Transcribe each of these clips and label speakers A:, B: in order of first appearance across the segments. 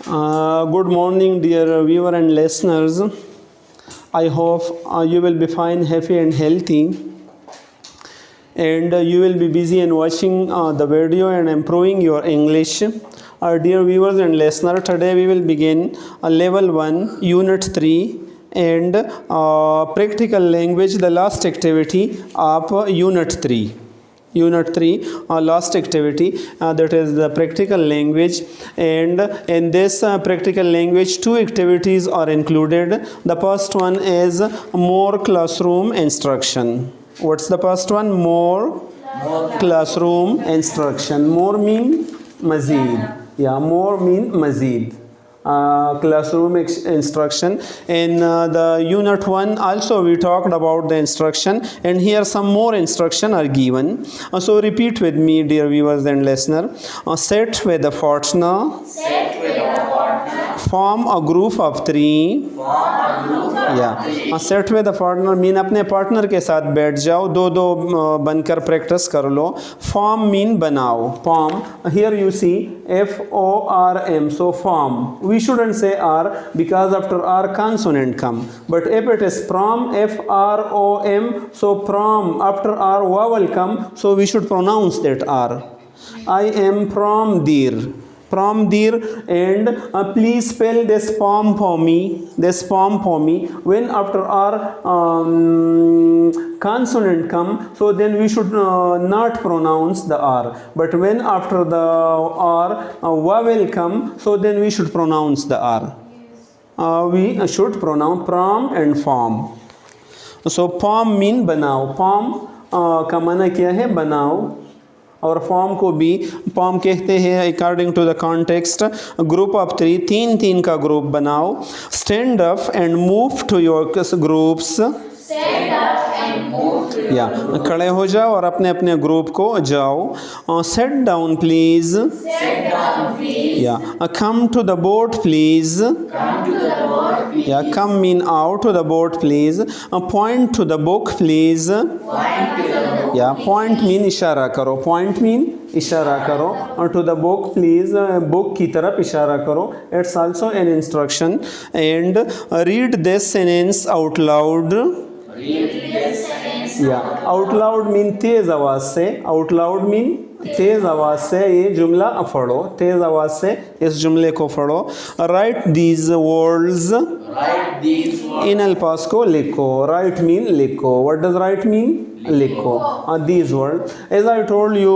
A: Good morning, dear viewer and listeners. I hope you will be fine, happy, and healthy, and you will be busy in watching the video and improving your English. Dear viewers and listeners, today we will begin Level 1, Unit 3, and Practical Language, the last activity of Unit 3. Unit 3 last activity, that is the practical language, and in this practical language two activities are included. The first one is more classroom instruction. What's the first one? More classroom instruction. More mean mazid. Yeah, more mean mazid. Classroom instruction. In the unit 1 also we talked about the instruction, and here some more instruction are given. So repeat with me, dear viewers and listener. Sit with a partner. Form a group of 3. या set with partner mean अपने partner के साथ बैठ जाओ, दो दो बनकर practice कर लो. फॉर्म मीन बनाओ. Form, here you see FORM, so form. We shouldn't say R because after R consonant come, but if it is prom, FROM, so prom, after R vowel come, so we should pronounce that R. I am from dear. From dear, and please spell this form for me. This form for me. When after R consonant come, so then we should not pronounce the R. But when after the R vowel come, so then we should pronounce the R. We should pronounce prom and form. So form mean बनाओ. Form का माना क्या है? बनाओ. और form को भी form कहते हैं according to the context. Group of 3, 3 का ग्रुप बनाओ. Stand up and move to your groups. या खड़े हो जाओ और अपने अपने ग्रुप को जाओ. Set down please. या come to the board please. या come mean out to the board please. Point to the book please. या पॉइंट मीन इशारा करो. पॉइंट मीन इशारा करो. To the book please, book की तरफ इशारा करो. It's also an instruction. And read this sentence out loud. या आउट लाउड मीन तेज आवाज से. आउट लाउड मीन तेज आवाज से ये जुमला पढ़ो. तेज आवाज से इस जुमले को पढ़ो. राइट दीज वर्ड्स इन अल्फाज को लिखो. राइट मीन लिखो. What does right mean? लिखो. These words, as I told you,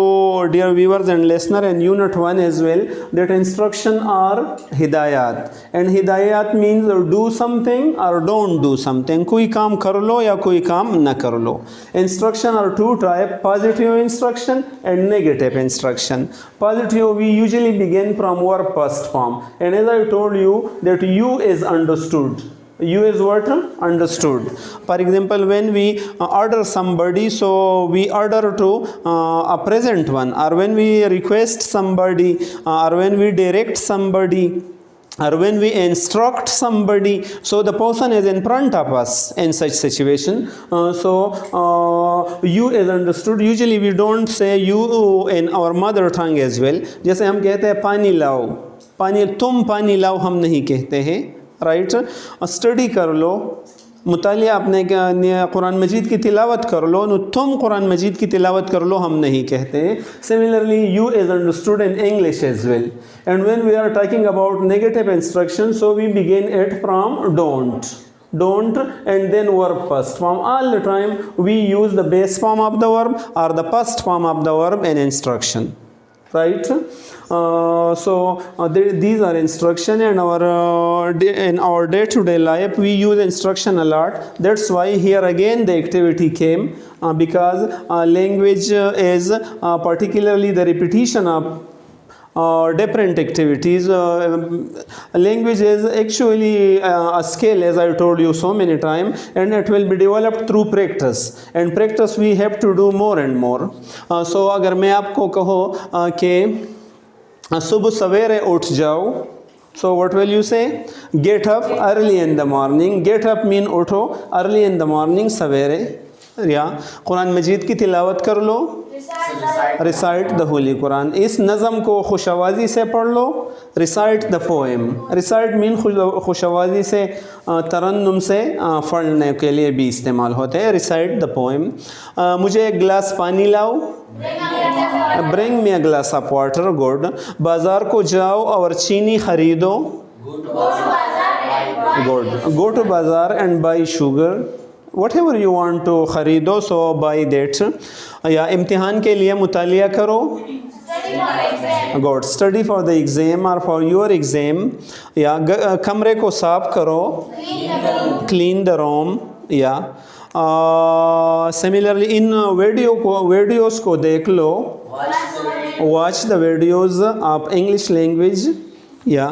A: dear viewers and listener, in unit 1 as well, that instruction are hidayat, and hidayat means do something or don't do something. कोई काम कर लो या कोई काम न कर लो. Instruction are two type: positive instruction and negative instruction. Positive we usually begin from verb past form, and as I told you that you is understood. You is what? Understood. For example, when we order somebody, so we order to a present one, or when we request somebody, or when we direct somebody, or when we instruct somebody, so the person is in front of us in such situation. So you is understood. Usually we don't say you in our mother tongue as well. जैसे हम कहते हैं पानी लाओ, पानी, तुम पानी लाओ हम नहीं कहते हैं. राइट. स्टडी कर लो, मुतालिया अपने कुरान मजीद की तिलावत कर लो. तुम कुरान मजीद की तिलावत कर लो हम नहीं कहते. Similarly you is understood in English as well. And when we are talking about negative instruction, so we begin it from don't and then verb first form. All the time we use the base form of the verb or the first form of the verb in instruction. Right. These are instruction, and in our day-to-day life we use instruction a lot. That's why here again the activity came, because language is particularly the repetition of different activities. Language is actually a skill, as I told you so many times, and it will be developed through practice, and practice we have to do more and more. So अगर मैं आपको कहो कि सुबह सवेरे उठ जाओ, so what will you say? Get up early in the morning. Get up mean उठो, early in the morning सवेरे. या कुरान मजीद की तिलावत कर लो. Recite the holy Quran. इस नज़म को खुशआवाज़ी से पढ़ लो। Recite the poem. Recite mean खुशआवाज़ी से, तरन्नुम से पढ़ने के लिए भी इस्तेमाल होते हैं। Recite the poem. मुझे एक गिलास पानी लाओ। Bring me a glass of water. Good. बाज़ार को जाओ और चीनी ख़रीदो। गुड। गो टू बाज़ार and by sugar. Whatever you want to ख़रीदो, so buy that. या इम्तिहान के लिए मुतालिया करो। Good. Study for the exam और फॉर योर एग्ज़ाम। या कमरे को साफ करो। Clean the room. या सिमिलरली इन वीडियोज़ को देख लो। Watch the videos of English language. या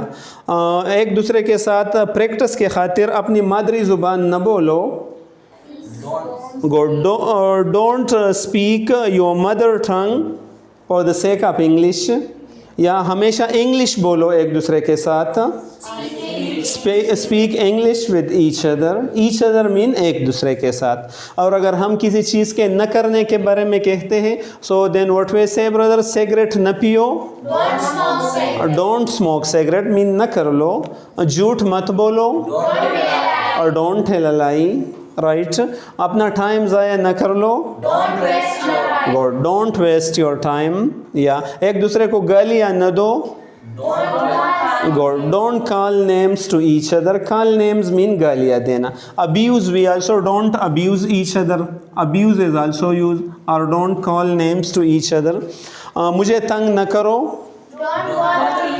A: एक दूसरे के साथ प्रैक्टिस के खातिर अपनी मादरी ज़ुबान न बोलो। Good. Don't speak your mother tongue for the sake of English. या हमेशा इंग्लिश बोलो एक दूसरे के साथ। Speak English with each other. Each other mean एक दूसरे के साथ। और अगर हम किसी चीज़ के न करने के बारे में कहते हैं, सो देन व्हाट वे से ब्रदर, सिगरेट न पियो। डोंट स्मोक सिगरेट मीन न कर लो। झूठ मत बोलो। और don't tell a lie. Right. अपना टाइम ज़ाया न कर लो। Good. Don't waste your time. या एक दूसरे को गालियाँ न दो। Good. Don't call names to each other. Call names mean गालियाँ देना। Abuse, we also don't abuse each other. Abuse is also use. और don't call names to each other. मुझे तंग न करो।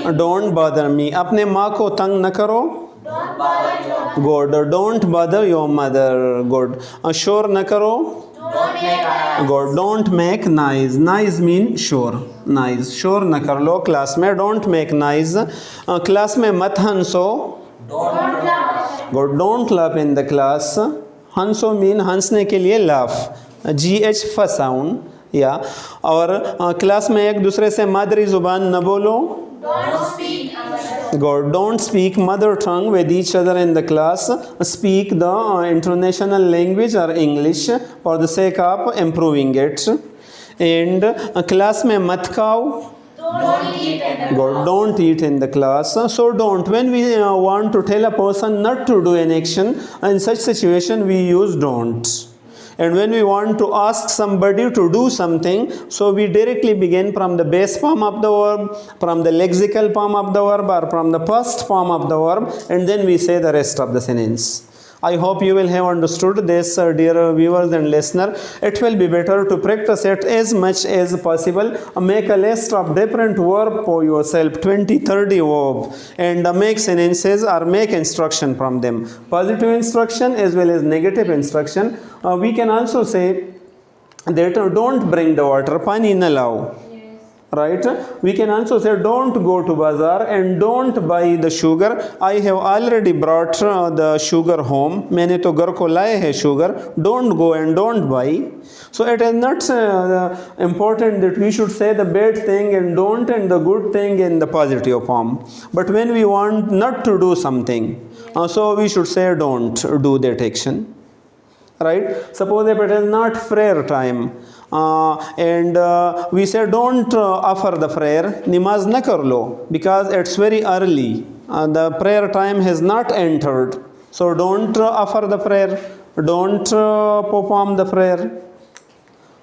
A: Don't bother me. अपने माँ को तंग न करो। Good. Don't bother your mother. Good. शोर न करो। Good. Don't make noise. Noise mean शोर। नाइज, शोर न कर लो क्लास में। Don't make noise. क्लास में मत हंसो। Good. Don't laugh in the class. हंसो मीन हंसने के लिए लाफ, GH फ साउंड। या और क्लास में एक दूसरे से मादरी ज़ुबान न बोलो। God, don't speak mother tongue with each other in the class. Speak the international language or English for the sake of improving it. And class में मत खाओ। God, don't eat in the class. So don't. When we want to tell a person not to do an action, in such situation we use don't. And when we want to ask somebody to do something, so we directly begin from the base form of the verb, from the lexical form of the verb, or from the past form of the verb, and then we say the rest of the sentence. I hope you will have understood this, dear viewers and listener. It will be better to practice it as much as possible. Make a list of different verb for yourself, 20, 30 verb, and make sentences or make instruction from them. Positive instruction as well as negative instruction. We can also say that don't bring the water, pani na lao. Right? We can also say don't go to bazaar and don't buy the sugar. I have already brought the sugar home. मैंने तो घर को लाए है sugar. Don't go and don't buy. So it is not important that we should say the bad thing and don't and the good thing in the positive form. But when we want not to do something, so we should say don't do that action. Right? Suppose if it is not prayer time, and we say don't offer the prayer, nimaz na kar lo, because it's very early, the prayer time has not entered, so don't offer the prayer, don't perform the prayer.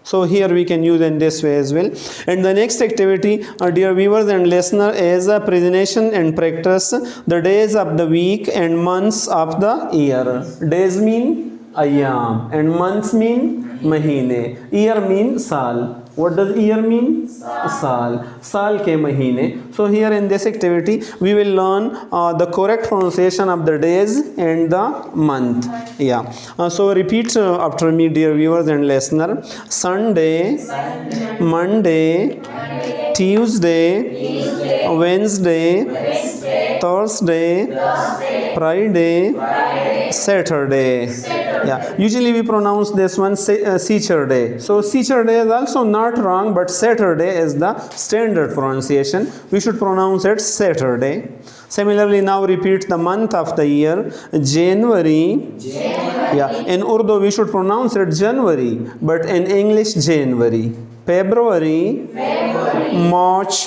A: So here we can use in this way as well. And the next activity, dear viewers and listener, is presentation and practice the days of the week and months of the year. Days mean ayyam and months mean mahine. Year mean saal. What does year mean? Saal. Saal ke mahine. So here in this activity we will learn the correct pronunciation of the days and the month. Yeah. So repeat after me, dear viewers and listener. Sunday, Monday, Tuesday, Wednesday, Thursday, Friday, Saturday. Yeah, usually we pronounce this one Saturday. So Saturday is also not wrong, but Saturday is the standard pronunciation. We should pronounce it Saturday. Similarly, now repeat the month of the year, January. Yeah, in Urdu we should pronounce it January, but in English January. February, March.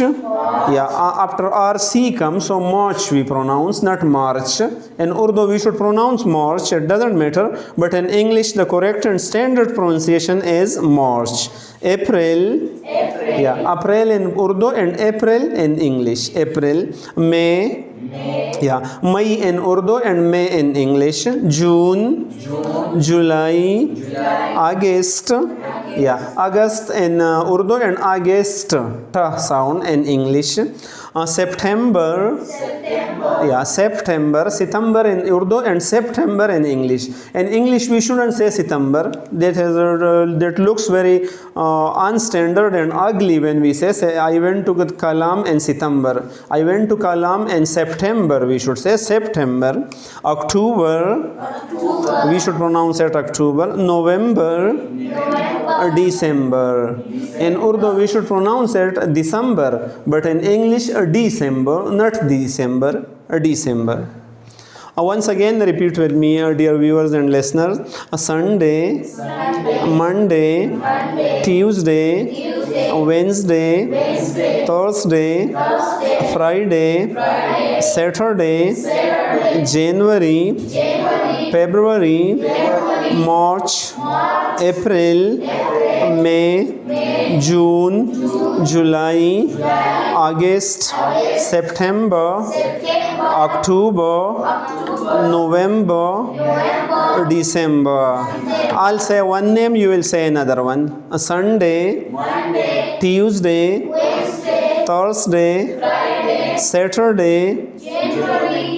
A: Yeah, after R C comes, so March we pronounce, not March. In Urdu we should pronounce March, it doesn't matter, but in English the correct and standard pronunciation is March. April, yeah, April in Urdu and April in English. April, May, yeah, May in Urdu and May in English. June, July, August, yeah, August in Urdu and August sound in English. September, yeah, September in Urdu and September in English. In English we shouldn't say September. That looks very unstandard and ugly when we say I went to Kalam in September. I went to Kalam in September. We should say September. October, we should pronounce it October. November, December. In Urdu we should pronounce it December, but in English December, not December, December. Once again repeat with me, dear viewers and listeners. Sunday, Monday, Tuesday, Wednesday, Thursday, Friday, Saturday, January, February, March, April, May, June, July, August, September, October, November, December. I'll say one name, you will say another one. Sunday, Tuesday, Thursday, Saturday,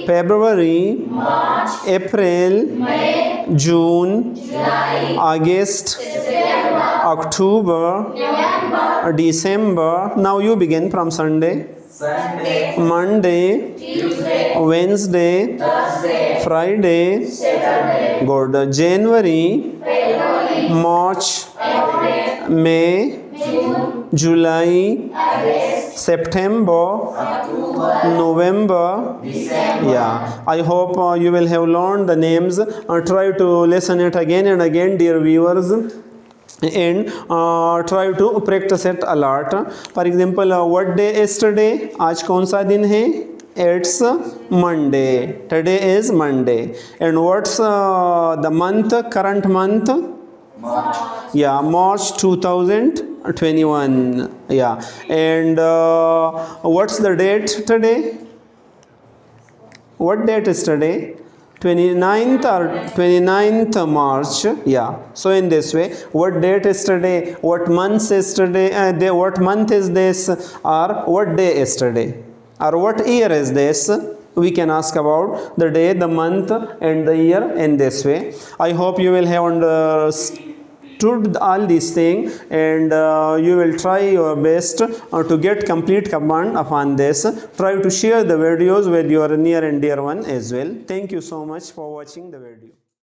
A: February, April, June, August, October, December. Now you begin from Sunday. Monday, Wednesday, Friday, good. January, March, May, July, September, November. Yeah, I hope you will have learned the names. Try to listen it again and again, dear viewers, and try to practice it a lot. For example, what day is today? आज कौन सा दिन है? It's Monday. Today is Monday. And what's the month? Current month? March. Yeah, March 2021. Yeah. And what's the date today? What date is today? 29th or 29th March. Yeah. So in this way, what date is today? What month is today? What month is this? Or what day is today? Or what year is this? We can ask about the day, the month and the year in this way. I hope you will have understood all these things, and you will try your best to get complete command upon this. Try to share the videos with your near and dear one as well. Thank you so much for watching the video.